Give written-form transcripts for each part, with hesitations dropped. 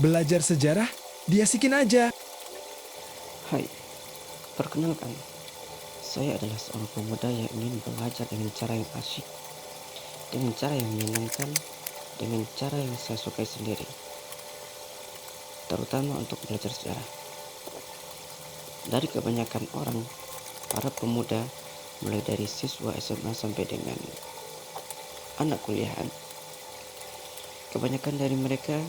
Belajar sejarah, diasikin aja. Hai, perkenalkan, saya adalah seorang pemuda yang ingin belajar dengan cara yang asyik, dengan cara yang menyenangkan, dengan cara yang saya sukai sendiri, terutama untuk belajar sejarah. Dari kebanyakan orang, para pemuda, mulai dari siswa SMA sampai dengan anak kuliahan, kebanyakan dari mereka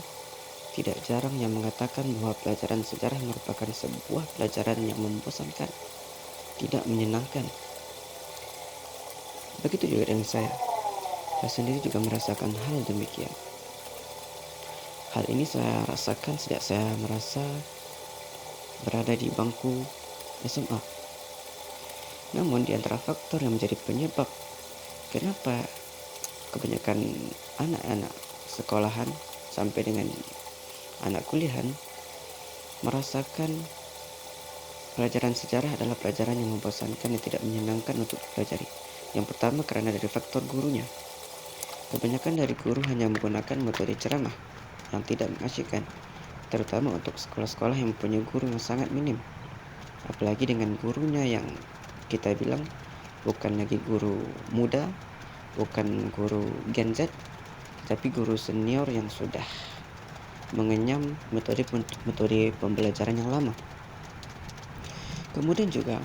tidak jarang yang mengatakan bahwa pelajaran sejarah merupakan sebuah pelajaran yang membosankan, tidak menyenangkan. Begitu juga dengan saya. Saya sendiri juga merasakan hal demikian. Hal ini saya rasakan sejak saya merasa berada di bangku SMA. Namun di antara faktor yang menjadi penyebab kenapa kebanyakan anak-anak sekolahan sampai dengan anak kuliahan merasakan pelajaran sejarah adalah pelajaran yang membosankan dan tidak menyenangkan untuk dipelajari. Yang pertama karena dari faktor gurunya. Kebanyakan dari guru hanya menggunakan metode ceramah yang tidak mengasyikkan, terutama untuk sekolah-sekolah yang mempunyai guru yang sangat minim. Apalagi dengan gurunya yang kita bilang bukan lagi guru muda, bukan guru Gen Z, tapi guru senior yang sudah mengenyam metode pembelajaran yang lama. Kemudian juga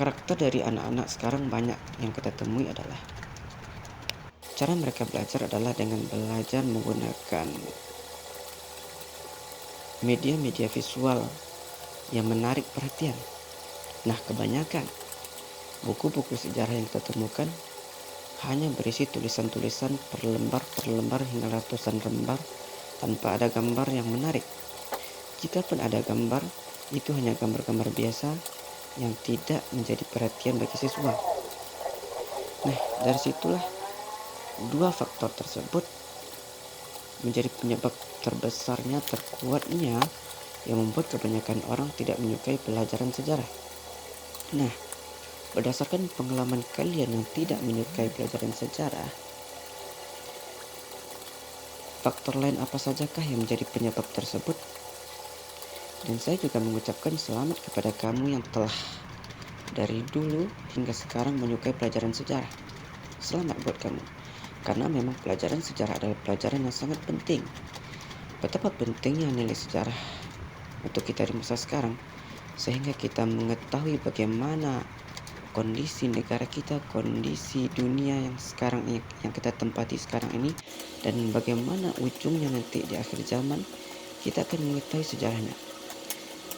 karakter dari anak-anak sekarang banyak yang kita temui adalah cara mereka belajar adalah dengan belajar menggunakan media-media visual yang menarik perhatian. Nah, kebanyakan buku-buku sejarah yang kita temukan hanya berisi tulisan-tulisan per lembar hingga ratusan lembar tanpa ada gambar yang menarik. Jikapun ada gambar, itu hanya gambar-gambar biasa yang tidak menjadi perhatian bagi siswa. Nah, dari situlah dua faktor tersebut menjadi penyebab terbesarnya, terkuatnya yang membuat kebanyakan orang tidak menyukai pelajaran sejarah. Nah, berdasarkan pengalaman kalian yang tidak menyukai pelajaran sejarah, faktor lain apa sajakah yang menjadi penyebab tersebut? Dan saya juga mengucapkan selamat kepada kamu yang telah dari dulu hingga sekarang menyukai pelajaran sejarah. Selamat buat kamu, karena memang pelajaran sejarah adalah pelajaran yang sangat penting. Betapa pentingnya nilai sejarah untuk kita di masa sekarang, sehingga kita mengetahui bagaimana kondisi negara kita, kondisi dunia yang sekarang yang kita tempati sekarang ini, dan bagaimana ujungnya nanti di akhir zaman kita akan mengetahui sejarahnya.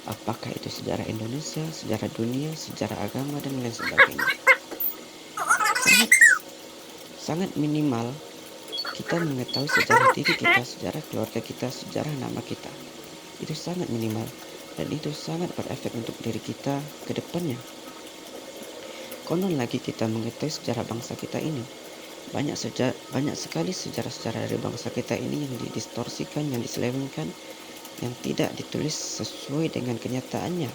Apakah itu sejarah Indonesia, sejarah dunia, sejarah agama, dan lain sebagainya. Sangat sangat minimal kita mengetahui sejarah diri kita, sejarah keluarga kita, sejarah nama kita. Itu sangat minimal dan itu sangat berefek untuk diri kita ke depannya. Konon lagi kita mengetahui sejarah bangsa kita ini. Banyak sekali sejarah-sejarah dari bangsa kita ini yang didistorsikan, yang diselewengkan, yang tidak ditulis sesuai dengan kenyataannya.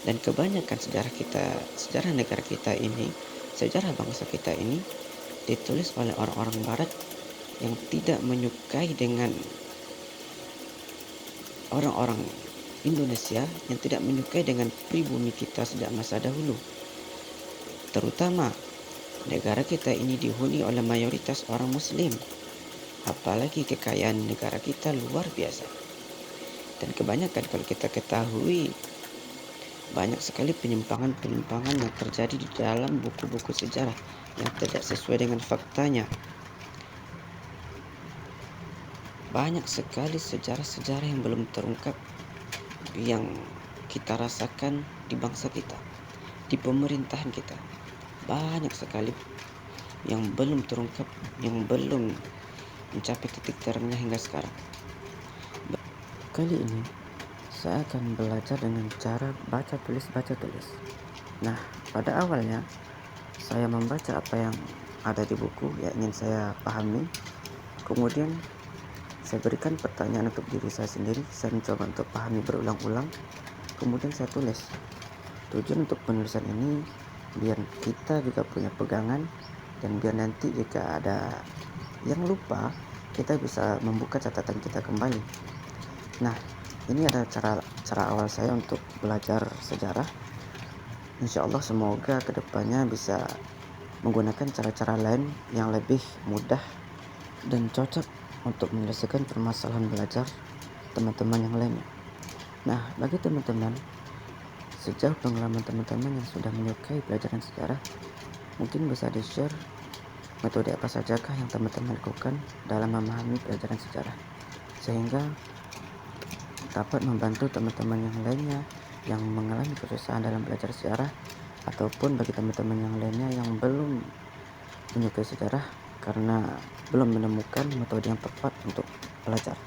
Dan kebanyakan sejarah negara kita ini, sejarah bangsa kita ini ditulis oleh orang-orang barat yang tidak menyukai dengan orang-orang Indonesia, yang tidak menyukai dengan pribumi kita sejak masa dahulu. Terutama negara kita ini dihuni oleh mayoritas orang muslim. Apalagi kekayaan negara kita luar biasa. Dan kebanyakan kalau kita ketahui banyak sekali penyimpangan-penyimpangan yang terjadi di dalam buku-buku sejarah yang tidak sesuai dengan faktanya. Banyak sekali sejarah-sejarah yang belum terungkap yang kita rasakan di bangsa kita, di pemerintahan kita. Banyak sekali yang belum terungkap, yang belum mencapai titik terangnya hingga sekarang. Kali ini saya akan belajar dengan cara baca tulis. Nah, pada awalnya saya membaca apa yang ada di buku yang ingin saya pahami. Kemudian saya berikan pertanyaan untuk diri saya sendiri. Saya mencoba untuk pahami berulang-ulang. Kemudian saya tulis. Tujuan untuk penulisan ini biar kita juga punya pegangan, dan biar nanti jika ada yang lupa kita bisa membuka catatan kita kembali. Nah, ini adalah cara awal saya untuk belajar sejarah. Insya Allah semoga kedepannya bisa menggunakan cara-cara lain yang lebih mudah dan cocok untuk menyelesaikan permasalahan belajar teman-teman yang lainnya. Nah, bagi teman-teman, sejauh pengalaman teman-teman yang sudah menyukai pelajaran sejarah, mungkin bisa di-share metode apa sajakah yang teman-teman lakukan dalam memahami pelajaran sejarah, sehingga dapat membantu teman-teman yang lainnya yang mengalami kesusahan dalam belajar sejarah, ataupun bagi teman-teman yang lainnya yang belum menyukai sejarah karena belum menemukan metode yang tepat untuk belajar.